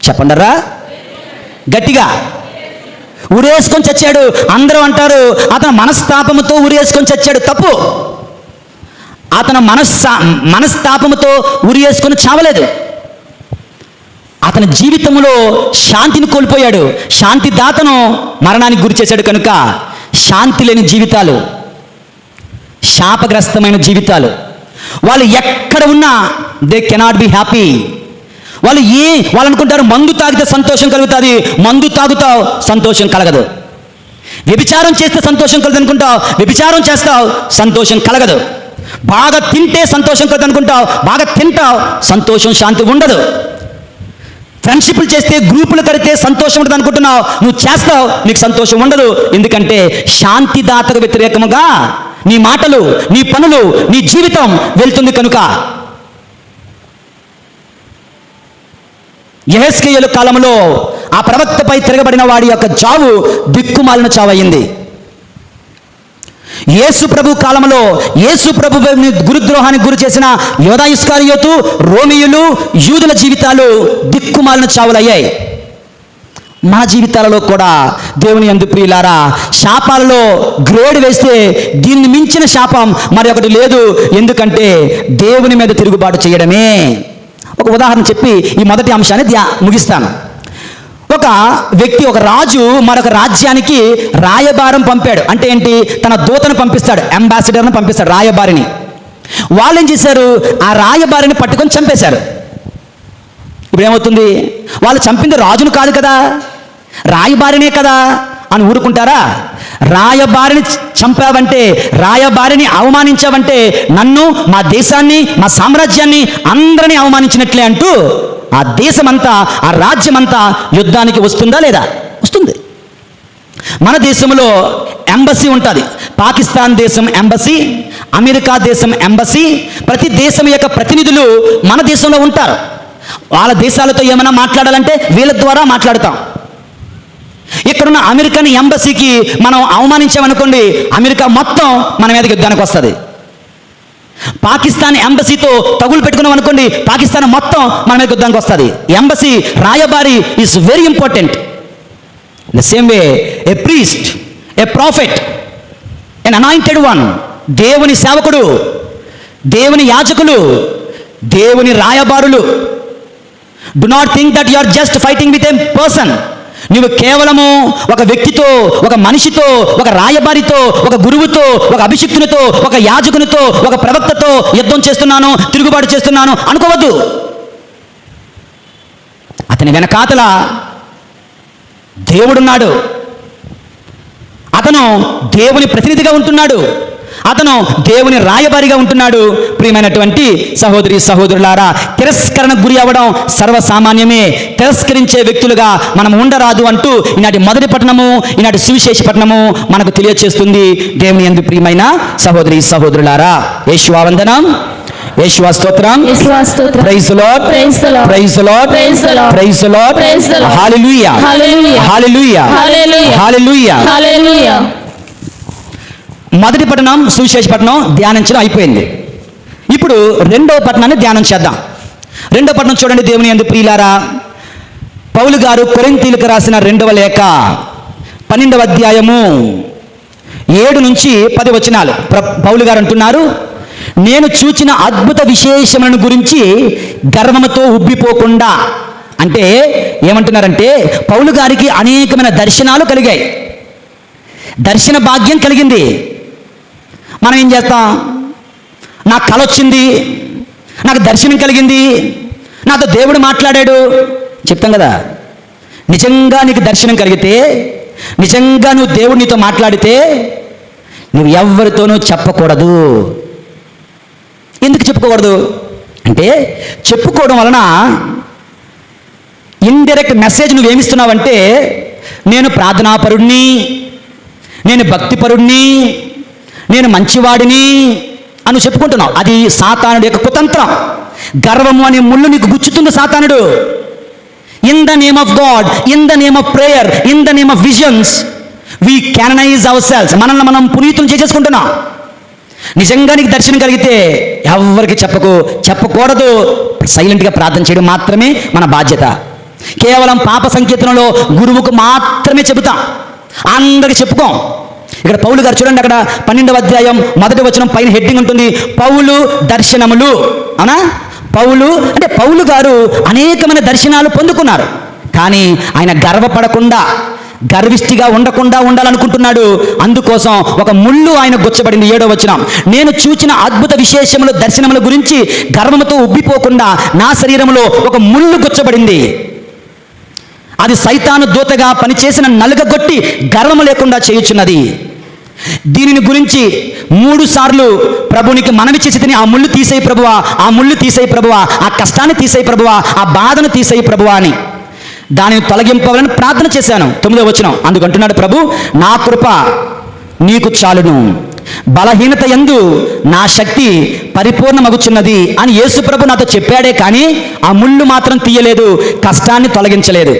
చెప్పండరా గట్టిగా. ఉరేసుకొని చచ్చాడు. అందరూ అంటారు అతను మనస్తాపముతో ఉరేసుకొని చచ్చాడు. తప్పు. అతను మనస్తాపముతో ఉరేసుకొని చావలేదు. అతని జీవితంలో శాంతిని కోల్పోయాడు. శాంతి దాతను మరణానికి గురి చేశాడు. కనుక శాంతి లేని జీవితాలు, శాపగ్రస్తమైన జీవితాలు, వాళ్ళు ఎక్కడ ఉన్నా దే కెనాట్ బి హ్యాపీ. వాళ్ళు అనుకుంటారు మందు తాగితే సంతోషం కలుగుతుంది. మందు తాగుతావు, సంతోషం కలగదు. వ్యభిచారం చేస్తే సంతోషం కలదు అనుకుంటావు, వ్యభిచారం చేస్తావు, సంతోషం కలగదు. బాగా తింటే సంతోషం కలదు అనుకుంటావు, బాగా తింటావు, సంతోషం శాంతి ఉండదు. ఫ్రెండ్షిప్లు చేస్తే, గ్రూపులు కడితే సంతోషం ఉంటుంది అనుకుంటున్నావు, నువ్వు చేస్తావు, నీకు సంతోషం ఉండదు. ఎందుకంటే శాంతిదాతకు వ్యతిరేకముగా నీ మాటలు, నీ పనులు, నీ జీవితం వెళ్తుంది. కనుక యెహెజ్కేలు కాలంలో ఆ ప్రవక్తపై తిరగబడిన వాడి యొక్క చావు దిక్కుమాలిన చావు అయింది. యేసు ప్రభు కాలంలో యేసు ప్రభు గురుద్రోహానికి గురి చేసిన యోధా ఇస్కారియోతు, రోమియులు, యూదుల జీవితాలు దిక్కుమాలిన చావులయ్యాయి. మా జీవితాలలో కూడా దేవుని యందు ప్రియులారా, శాపాలలో గ్రేడ్ వేస్తే దీన్ని మించిన శాపం మరి ఒకటి లేదు. ఎందుకంటే దేవుని మీద తిరుగుబాటు చేయడమే. ఒక ఉదాహరణ చెప్పి ఈ మొదటి అంశాన్ని ముగిస్తాను. ఒక వ్యక్తి, ఒక రాజు మరొక రాజ్యానికి రాయబారం పంపాడు. అంటే ఏంటి? తన దూతను పంపిస్తాడు, అంబాసిడర్ని పంపిస్తాడు, రాయబారిని. వాళ్ళు ఏం చేశారు? ఆ రాయబారిని పట్టుకొని చంపేశారు. ఇప్పుడు ఏమవుతుంది? వాళ్ళు చంపింది రాజును కాదు కదా, రాయబారినే కదా అని ఊరుకుంటారా? రాయబారిని చంపావంటే, రాయబారిని అవమానించావంటే నన్ను, మా దేశాన్ని, మా సామ్రాజ్యాన్ని అందరినీ అవమానించినట్లే అంటూ ఆ దేశమంతా, ఆ రాజ్యమంతా యుద్ధానికి వస్తుందా లేదా? వస్తుంది. మన దేశంలో ఎంబసీ ఉంటుంది. పాకిస్తాన్ దేశం ఎంబసీ, అమెరికా దేశం ఎంబసీ, ప్రతి దేశం యొక్క ప్రతినిధులు మన దేశంలో ఉంటారు. వాళ్ళ దేశాలతో ఏమైనా మాట్లాడాలంటే వీళ్ళ ద్వారా మాట్లాడతాం. ఇక్కడున్న అమెరికన్ ఎంబసీకి మనం అవమానించామనుకోండి, అమెరికా మొత్తం మన మీదకి యుద్ధానికి వస్తుంది. పాకిస్తాన్ ఎంబసీతో తగులు పెట్టుకున్నాం అనుకోండి, పాకిస్తాన్ మొత్తం మన మీదకి యుద్ధానికి వస్తుంది. ఎంబసీ, రాయబారి is very important. The same way a priest, a prophet, an anointed one, దేవుని సేవకుడు, దేవుని యాజకులు, దేవుని రాయబారులు. Do not think that you are just fighting with a person. నువ్వు కేవలము ఒక వ్యక్తితో, ఒక మనిషితో, ఒక రాయబారితో, ఒక గురువుతో, ఒక అభిషిక్తునితో, ఒక యాజకునితో, ఒక ప్రవక్తతో యుద్ధం చేస్తున్నాను, తిరుగుబాటు చేస్తున్నాను అనుకోవద్దు. అతని వెనకాతల దేవుడున్నాడు. అతను దేవుని ప్రతినిధిగా ఉంటున్నాడు. అతను దేవుని రాయబారిగా ఉంటున్నాడు. ప్రియమైనటువంటి సహోదరి సహోదరులారా, తిరస్కరణకు గురి అవ్వడం సర్వసామాన్యమే. తిరస్కరించే వ్యక్తులుగా మనం ఉండరాదు అంటూ ఈనాటి మొదటి పట్టణము, ఈనాటి సువిశేష పట్టణము మనకు తెలియచేస్తుంది. దేవుని యందు ప్రియమైన సహోదరి సహోదరులారా, యేషువా వందనం, యేషువా స్తోత్రం, praise the lord, praise the lord, praise the lord, praise the lord, hallelujah, hallelujah, hallelujah, hallelujah. మొదటి పట్టణం సువిశేష పట్టణం ధ్యానించడం అయిపోయింది. ఇప్పుడు రెండవ పట్టణాన్ని ధ్యానం చేద్దాం. రెండవ పట్టణం చూడండి దేవుని యందు ప్రియులారా, పౌలు గారు కొరింథీయులకు రాసిన 2వ లేఖ 12వ అధ్యాయము 7 నుంచి 10 వచనాలు. పౌలు గారు అంటున్నారు, నేను చూచిన అద్భుత విశేషములను గురించి గర్వముతో ఉబ్బిపోకుండా. అంటే ఏమంటున్నారంటే, పౌలు గారికి అనేకమైన దర్శనాలు కలిగాయి, దర్శన భాగ్యం కలిగింది. మనం ఏం చేస్తాం? నాకు కల వచ్చింది, నాకు దర్శనం కలిగింది, నాతో దేవుడు మాట్లాడాడు చెప్తాం కదా. నిజంగా నీకు దర్శనం కలిగితే, నిజంగా నువ్వు దేవుడు నీతో మాట్లాడితే నువ్వు ఎవరితోనూ చెప్పకూడదు. ఎందుకు చెప్పుకోకూడదు అంటే, చెప్పుకోవడం వలన ఇండైరెక్ట్ మెసేజ్ నువ్వేమిస్తున్నావంటే, నేను ప్రార్థనాపరుణ్ణి, నేను భక్తిపరుణ్ణి, నేను మంచివాడిని అని చెప్పుకుంటున్నావు. అది సాతానుడి యొక్క కుతంత్రం. గర్వము అనే ముళ్ళు నీకు గుచ్చుతుంది సాతానుడు. In the name of God, in the name of prayer, in the name of visions we canonize our selves. మనల్ని మనం పునీతులు చేసేసుకుంటున్నాం. నిజంగా నీకు దర్శనం కలిగితే ఎవరికి చెప్పకూడదు. సైలెంట్గా ప్రార్థన చేయడం మాత్రమే మన బాధ్యత. కేవలం పాప సంకీర్తనలో గురువుకు మాత్రమే చెబుతాం, అందరికి చెప్పుకోం. ఇక్కడ పౌలు గారు చూడండి, అక్కడ 12వ అధ్యాయం 1వ వచనం పైన హెడ్డింగ్ ఉంటుంది, పౌలు దర్శనములు. అవునా? పౌలు గారు అనేకమైన దర్శనాలు పొందుకున్నారు. కానీ ఆయన గర్వపడకుండా, గర్విష్టిగా ఉండకుండా ఉండాలనుకుంటున్నాడు. అందుకోసం ఒక ముళ్ళు ఆయన గుచ్చబడింది. 7వ వచనం, నేను చూచిన అద్భుత విశేషములు దర్శనముల గురించి గర్వముతో ఉబ్బిపోకుండా నా శరీరంలో ఒక ముళ్ళు గుచ్చబడింది. అది సైతాను దూతగా పనిచేసిన నలుగగొట్టి గర్వము లేకుండా చేయుచున్నది. దీనిని గురించి 3 సార్లు ప్రభునికి మనవి చేసి తిని, ఆ ముళ్ళు తీసేయి ప్రభువా, ఆ ముళ్ళు తీసేయి ప్రభువా, ఆ కష్టాన్ని తీసేయి ప్రభువా, ఆ బాధను తీసేయి ప్రభువా అని దానిని తొలగింపవాలని ప్రార్థన చేశాను. 9వ వచనం, అందుకంటున్నాడు ప్రభు, నా కృప నీకు చాలును, బలహీనత యందు నా శక్తి పరిపూర్ణమగుచున్నది అని యేసు ప్రభు నాతో చెప్పాడే కానీ ఆ ముళ్ళు మాత్రం తీయలేదు, కష్టాన్ని తొలగించలేదు.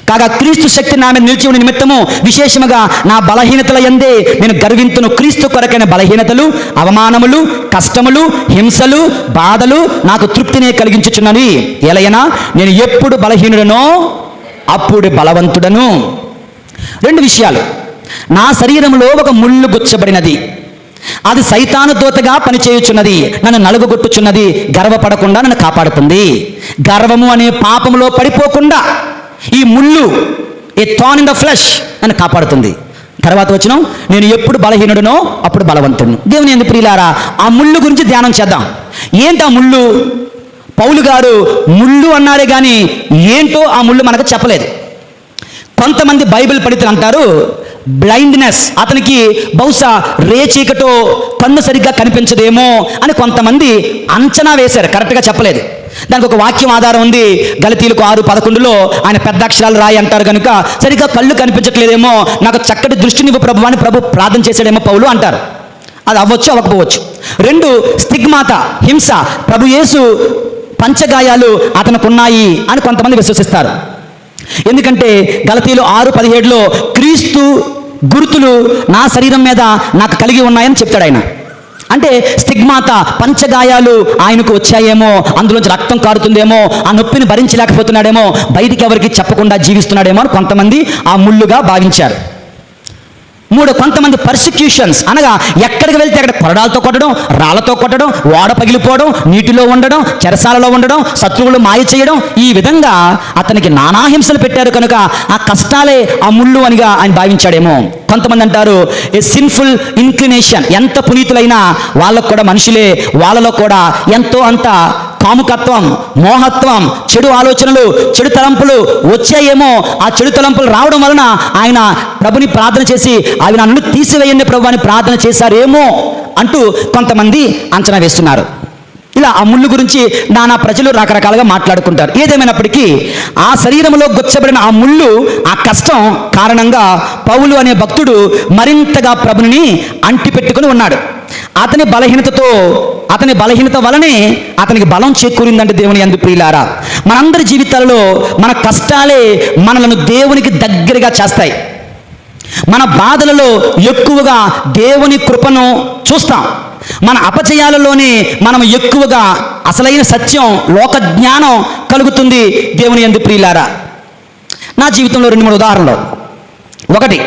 కాగా క్రీస్తు శక్తి నా మీద నిలిచి ఉన్న నిమిత్తము విశేషముగా నా బలహీనతల యందే నేను గర్వింతును. క్రీస్తు కొరకైన బలహీనతలు, అవమానములు, కష్టములు, హింసలు, బాధలు నాకు తృప్తినే కలిగించుచున్నవి. ఎలయనా నేను ఎప్పుడు బలహీనుడనో అప్పుడు బలవంతుడను. 2 విషయాలు. నా శరీరంలో ఒక ముళ్ళు గుచ్చబడినది, అది సైతాను దూతగా పనిచేయుచున్నది, నన్ను నలుగుగొట్టుచున్నది. గర్వపడకుండా నన్ను కాపాడుతుంది. గర్వము అనే పాపములో పడిపోకుండా ఈ ముళ్ళు, ఏ థార్న్ ఇన్ ద ఫ్లెష్, నన్ను కాపాడుతుంది. తర్వాత వచనం, నేను ఎప్పుడు బలహీనుడనో అప్పుడు బలవంతుడు. దేవుని యందు ప్రియులారా, ఆ ముళ్ళు గురించి ధ్యానం చేద్దాం. ఏంటి ఆ ముళ్ళు? పౌలు గారు ముళ్ళు అన్నారే కానీ ఏంటో ఆ ముళ్ళు మనకు చెప్పలేదు. కొంతమంది బైబిల్ పండితులు అంటారు బ్లైండ్నెస్, అతనికి బహుశా రేచీకటో కన్ను సరిగ్గా కనిపించదేమో అని కొంతమంది అంచనా వేశారు, కరెక్ట్గా చెప్పలేదు. దానికి ఒక వాక్యం ఆధారం ఉంది. గలతీయులకు 6:11లో ఆయన పెద్ద అక్షరాలు రాయి అంటారు కనుక సరిగ్గా కళ్ళు కనిపించట్లేదేమో, నాకు చక్కటి దృష్టినివ్వు ప్రభు అని ప్రభు ప్రార్థన చేశాడేమో పౌలు అంటారు. అది అవ్వచ్చు, అవ్వకపోవచ్చు. 2 స్టిగ్మాత, హింస, ప్రభు యేసు పంచగాయాలు అతనుకున్నాయి అని కొంతమంది విశ్వసిస్తారు. ఎందుకంటే గలతీయులు 6:17లో క్రీస్తు గుర్తులు నా శరీరం మీద నాకు కలిగి ఉన్నాయని చెప్తాడు ఆయన. అంటే స్టిగ్మాత, పంచగాయాలు ఆయనకు వచ్చాయేమో, అందులోంచి రక్తం కారుతుందేమో, ఆ నొప్పిని భరించలేకపోతున్నాడేమో, బయటికి ఎవరికి చెప్పకుండా జీవిస్తున్నాడేమో అని కొంతమంది ఆ ముళ్ళుగా భావించారు. కొంతమంది పర్సిక్యూషన్స్, అనగా ఎక్కడికి వెళ్తే అక్కడ కొరడాలతో కొట్టడం, రాళ్లతో కొట్టడం, ఓడ పగిలిపోవడం, నీటిలో ఉండడం, చెరసాలలో ఉండడం, శత్రువులు మాయ చేయడం, ఈ విధంగా అతనికి నానా హింసలు పెట్టారు కనుక ఆ కష్టాలే ఆ ముళ్ళు అనిగా ఆయన భావించాడేమో. కొంతమంది అంటారు ఏ సిన్ఫుల్ ఇన్క్లినేషన్, ఎంత పునీతులైనా వాళ్ళకు కూడా మనుషులే, వాళ్ళలో కూడా ఎంతో అంత కాముకత్వం, మోహత్వం, చెడు ఆలోచనలు, చెడు తలంపులు వచ్చాయేమో. ఆ చెడు తలంపులు రావడం వలన ఆయన ప్రభుని ప్రార్థన చేసి అవి నన్ను తీసివేయండి ప్రభు అని ప్రార్థన చేశారేమో అంటూ కొంతమంది అంచనా వేస్తున్నారు. ఇలా ఆ ముళ్ళు గురించి నానా ప్రజలు రకరకాలుగా మాట్లాడుకుంటారు. ఏదేమైనప్పటికీ ఆ శరీరంలో గుచ్చబడిన ఆ ముళ్ళు, ఆ కష్టం కారణంగా పౌలు అనే భక్తుడు మరింతగా ప్రభుని అంటిపెట్టుకుని ఉన్నాడు. అతని బలహీనత వలనే అతనికి బలం చేకూరిందంటే దేవుని యందు ప్రియులారా, మనందరి జీవితాలలో మన కష్టాలే మనలను దేవునికి దగ్గరగా చేస్తాయి. మన బాధలలో ఎక్కువగా దేవుని కృపను చూస్తాం. మన అపజయాలలోనే మనం ఎక్కువగా అసలైన సత్యం, లోక జ్ఞానం కలుగుతుంది దేవుని యందు ప్రియులారా. నా జీవితంలో 2-3 ఉదాహరణలు. ఒకటి,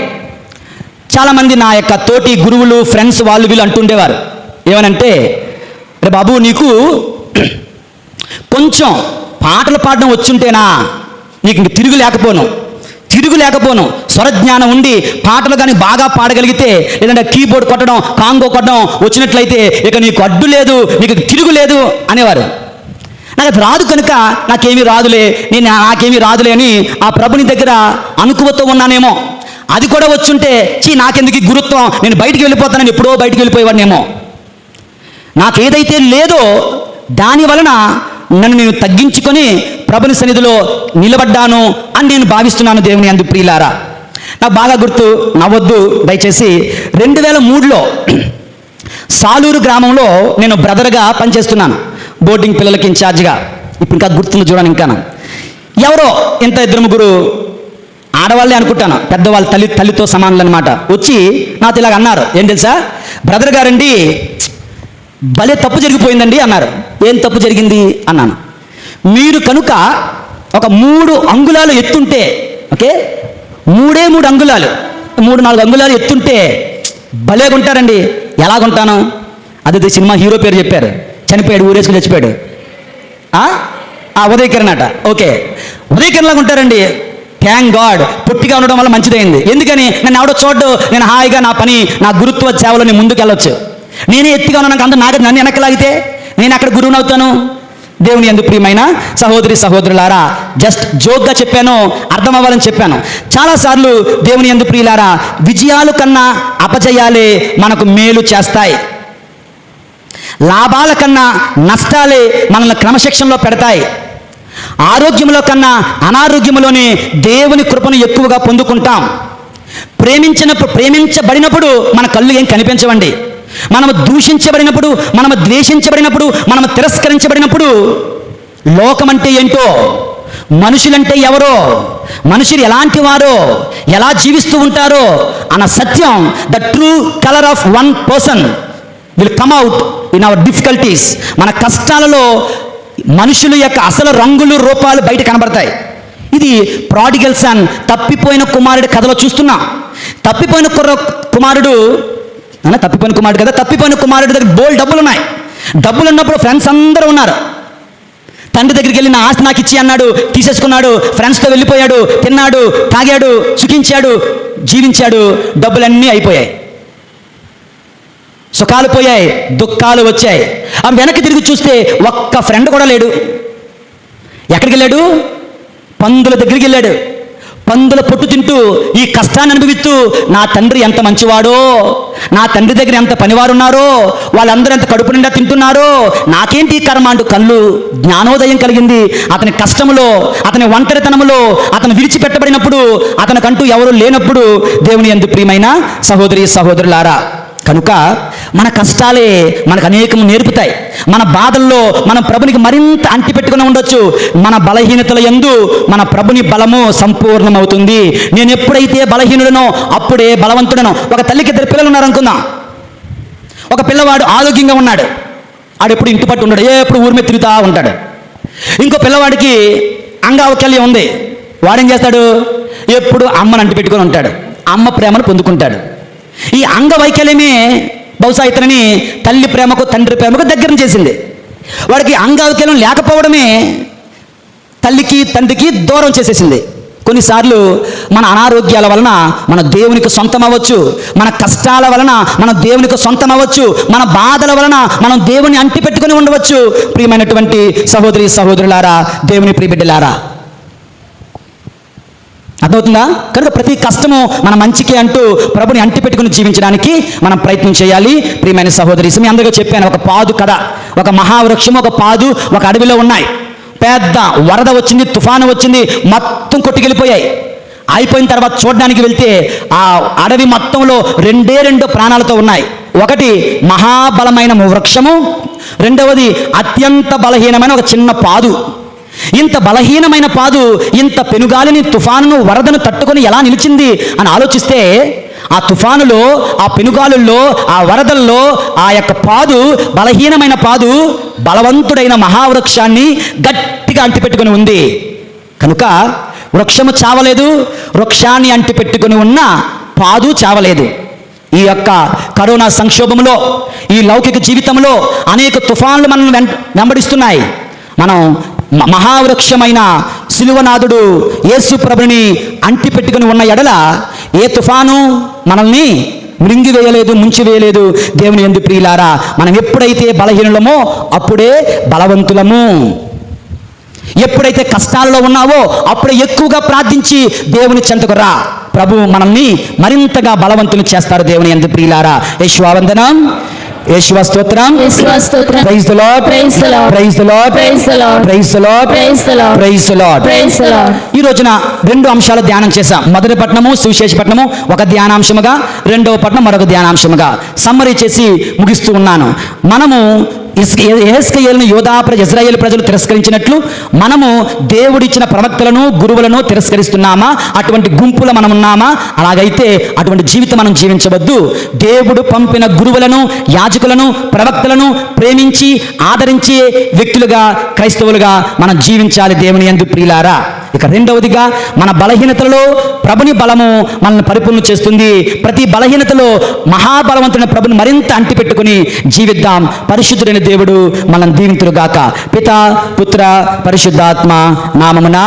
చాలామంది నా యొక్క తోటి గురువులు, ఫ్రెండ్స్, వాళ్ళు వీళ్ళు అంటుండేవారు ఏమనంటే, రే బాబు నీకు కొంచెం పాటలు పాడడం వచ్చుంటేనా నీకు ఇంక తిరుగు లేకపోను, స్వరజ్ఞానం ఉండి పాటలు కానీ బాగా పాడగలిగితే, లేదంటే కీబోర్డ్ కొట్టడం, కాంగో కొట్టడం వచ్చినట్లయితే ఇక నీకు అడ్డు లేదు, నీకు తిరుగు లేదు అనేవారు. నాకు అది రాదు కనుక నాకేమీ రాదులే అని ఆ ప్రభుని దగ్గర అనుకువతో ఉన్నానేమో. అది కూడా వచ్చుంటే నాకెందుకు గురుత్వం, నేను బయటికి వెళ్ళిపోతానని ఎప్పుడో బయటికి వెళ్ళిపోయేవాడినేమో. నాకేదైతే లేదో దాని వలన నన్ను నేను తగ్గించుకొని ప్రభుని సన్నిధిలో నిలబడ్డాను అని నేను భావిస్తున్నాను దేవుని యందు ప్రియులారా. నాకు బాగా గుర్తు, నవ్వొద్దు దయచేసి. 2003లో సాలూరు గ్రామంలో నేను బ్రదర్గా పనిచేస్తున్నాను, బోర్డింగ్ పిల్లలకి ఇన్ఛార్జ్గా. ఇప్పుడు ఇంకా గుర్తుంది చూడండి. ఇంకా ఎవరో ఇంత 2-3 ఆడవాళ్ళే అనుకుంటాను, పెద్దవాళ్ళు, తల్లితో సమానులు అనమాట, వచ్చి నాతో ఇలాగ అన్నారు. ఏం తెలుసా, బ్రదర్ గారండి భలే తప్పు జరిగిపోయిందండి అన్నారు. ఏం తప్పు జరిగింది అన్నాను. మీరు కనుక ఒక 3 అంగుళాలు ఎత్తుంటే, ఓకే 3 అంగుళాలు 3-4 అంగుళాలు ఎత్తుంటే భలేగుంటారండి. ఎలాగుంటాను? అదే సినిమా హీరో పేరు చెప్పారు, చనిపోయాడు, ఊరేసుకుని చచ్చిపోయాడు, ఉదయకిరణ్ అట. ఓకే, ఉదయకిరణ్ లాగా ఉంటారండి. థ్యాంక్ గాడ్ పొట్టిగా ఉండడం వల్ల మంచిదైంది. ఎందుకని నన్ను ఎవడో చూడ్డు, నేను హాయిగా నా పని, నా గురుత్వ సేవలో నేను ముందుకు వెళ్ళొచ్చు. నేనే ఎత్తిగా ఉన్నాను, అందరూ నన్ను వెనక్కలాగితే నేను అక్కడ గురువుని అవుతాను. దేవుని యందు ప్రియమైన సహోదరి సహోదరులారా, జస్ట్ జోక్గా చెప్పాను, అర్థం అవ్వాలని చెప్పాను. చాలాసార్లు దేవుని యందు ప్రియులారా, విజయాలు కన్నా అపజయాలే మనకు మేలు చేస్తాయి. లాభాల కన్నా నష్టాలే మనల్ని క్రమశిక్షణలో పెడతాయి. ఆరోగ్యంలో కన్నా అనారోగ్యంలోనే దేవుని కృపను ఎక్కువగా పొందుకుంటాం. ప్రేమించబడినప్పుడు మన కళ్ళు ఏం కనిపించవండి. మనము దూషించబడినప్పుడు, మనము ద్వేషించబడినప్పుడు, మనము తిరస్కరించబడినప్పుడు లోకం అంటే ఏంటో, మనుషులంటే ఎవరో, మనుషులు ఎలాంటి వారో, ఎలా జీవిస్తూ ఉంటారో అన్న సత్యం, the true colour of one person will come out in our difficulties. మన కష్టాలలో మనుషుల యొక్క అసలు రంగులు, రూపాలు బయట కనబడతాయి. ఇది ప్రాడిగల్ సన్, తప్పిపోయిన కుమారుడి కథలో చూస్తున్నాం. తప్పిపోయిన కుమారుడి దగ్గర బోల్ డబ్బులు ఉన్నాయి. డబ్బులు ఉన్నప్పుడు ఫ్రెండ్స్ అందరూ ఉన్నారు. తండ్రి దగ్గరికి వెళ్ళి నా ఆస్తి నాకు ఇచ్చి అన్నాడు, తీసేసుకున్నాడు. ఫ్రెండ్స్తో వెళ్ళిపోయాడు, తిన్నాడు, తాగాడు, సుఖించాడు, జీవించాడు. డబ్బులన్నీ అయిపోయాయి, సుఖాలు పోయాయి, దుఃఖాలు వచ్చాయి. ఆ వెనక్కి తిరిగి చూస్తే ఒక్క ఫ్రెండ్ కూడా లేడు. ఎక్కడికి వెళ్ళాడు? పందుల దగ్గరికి వెళ్ళాడు. పందుల పొట్టు తింటూ, ఈ కష్టాన్ని అనుభవిస్తూ, నా తండ్రి ఎంత మంచివాడో, నా తండ్రి దగ్గర ఎంత పనివారున్నారో, వాళ్ళందరూ ఎంత కడుపు నిండా తింటున్నారో, నాకేంటి కర్మ అంటూ కళ్ళు జ్ఞానోదయం కలిగింది. అతని కష్టములో, అతని ఒంటరితనములో, అతను విడిచిపెట్టబడినప్పుడు, అతనికంటూ ఎవరు లేనప్పుడు దేవుని యందు ప్రియమైన సహోదరి సహోదరులారా, కనుక మన కష్టాలే మనకు అనేకం నేర్పుతాయి. మన బాధల్లో మనం ప్రభునికి మరింత అంటిపెట్టుకుని ఉండొచ్చు. మన బలహీనతల యందు మన ప్రభుని బలము సంపూర్ణమవుతుంది. నేను ఎప్పుడైతే బలహీనుడనో అప్పుడే బలవంతుడనో. ఒక తల్లికి 2 పిల్లలు ఉన్నారనుకుందాం. ఒక పిల్లవాడు ఆరోగ్యంగా ఉన్నాడు, ఆడెప్పుడు ఇంటి పట్టు ఉన్నాడు, ఎప్పుడు ఊరి మీద తిరుగుతూ ఉంటాడు. ఇంకో పిల్లవాడికి అంగవైకల్యం ఉంది, వాడేం చేస్తాడు? ఎప్పుడు అమ్మను అంటిపెట్టుకొని ఉంటాడు, అమ్మ ప్రేమను పొందుకుంటాడు. ఈ అంగవైకల్యమే బహుశా ఇతనిని తల్లి ప్రేమకు తండ్రి ప్రేమకు దగ్గర చేసింది. వాడికి అంగవైకల్యం లేకపోవడమే తల్లికి తండ్రికి దూరం చేసేసింది. కొన్నిసార్లు మన అనారోగ్యాల వలన మన దేవునికి సొంతం అవ్వచ్చు, మన కష్టాల వలన మన దేవునికి సొంతం అవ్వచ్చు, మన బాధల వలన మనం దేవుని అంటిపెట్టుకుని ఉండవచ్చు. ప్రియమైనటువంటి సహోదరి సహోదరులారా, దేవుని ప్రియబిడ్డలారా, అర్థమవుతుందా? కనుక ప్రతి కష్టము మన మంచికే అంటూ ప్రభుని అంటిపెట్టుకుని జీవించడానికి మనం ప్రయత్నం చేయాలి. ప్రియమైన సహోదరి, మీ అందరికీ చెప్పాను ఒక పాదు కథ. ఒక మహావృక్షం, ఒక పాదు ఒక అడవిలో ఉన్నాయి. పెద్ద వరద వచ్చింది, తుఫాను వచ్చింది, మొత్తం కొట్టుకెళ్ళిపోయాయి. అయిపోయిన తర్వాత చూడడానికి వెళ్తే ఆ అడవి మొత్తంలో రెండు ప్రాణాలతో ఉన్నాయి. ఒకటి మహాబలమైన వృక్షము, రెండవది అత్యంత బలహీనమైన ఒక చిన్న పాదు. ఇంత బలహీనమైన పాదు ఇంత పెనుగాలిని, తుఫానును, వరదను తట్టుకొని ఎలా నిలిచింది అని ఆలోచిస్తే, ఆ తుఫానులో, ఆ పెనుగాలుల్లో, ఆ వరదల్లో ఆ యొక్క పాదు, బలహీనమైన పాదు బలవంతుడైన మహావృక్షాన్ని గట్టిగా అంటిపెట్టుకుని ఉంది. కనుక వృక్షము చావలేదు, వృక్షాన్ని అంటిపెట్టుకుని ఉన్న పాదు చావలేదు. ఈ యొక్క కరోనా సంక్షోభంలో, ఈ లౌకిక జీవితంలో అనేక తుఫాన్లు మనల్ని వెంబడిస్తున్నాయి. మనం మహావృక్షమైన శిలువనాథుడు యేసు ప్రభుని అంటిపెట్టుకుని ఉన్న ఎడల ఏ తుఫాను మనల్ని మృంగివేయలేదు, ముంచివేయలేదు. దేవుని యందు ప్రియులారా, మనం ఎప్పుడైతే బలహీనులమో అప్పుడే బలవంతులము. ఎప్పుడైతే కష్టాల్లో ఉన్నావో అప్పుడే ఎక్కువగా ప్రార్థించి దేవుని చెంతకు రా. ప్రభు మనల్ని మరింతగా బలవంతులు చేస్తారు. దేవుని యందు ప్రియులారా, యేసువందనం, యేసువ స్తోత్రం. Praise the lord, praise the lord, praise the lord, praise the lord, praise the lord, praise the lord, praise the lord, praise the lord. ఈ రోజున రెండు అంశాలు ధ్యానం చేశాం. మొదటి పట్టణము సువిశేష పట్టణము ఒక ధ్యానాంశముగా, రెండవ పట్టణం మరొక ధ్యానాంశముగా సమ్మరీ చేసి ముగిస్తూ ఉన్నాను. మనము యెహెజ్కేలును ఇశ్రాయేలు ప్రజలు తిరస్కరించినట్లు మనము దేవుడిచ్చిన ప్రవక్తలను, గురువులను తిరస్కరిస్తున్నామా? అటువంటి గుంపులో మనం ఉన్నామా? అలాగైతే అటువంటి జీవితం మనం జీవించవద్దు. దేవుడు పంపిన గురువులను, యాజకులను, ప్రవక్తలను ప్రేమించి ఆదరించే వ్యక్తులుగా, క్రైస్తవులుగా మనం జీవించాలి. దేవుని యందు ప్రియులారా, ఇక రెండవదిగా మన బలహీనతలలో ప్రభుని బలము మనల్ని పరిపూర్ణ చేస్తుంది. ప్రతి బలహీనతలో మహాబలవంతుడైన ప్రభుని మరింత అంటిపెట్టుకుని జీవిద్దాం. పరిశుద్ధుడైన దేవుడు మనల్ని దీవింతురుగాక. పితా, పుత్ర, పరిశుద్ధాత్మ నామమున.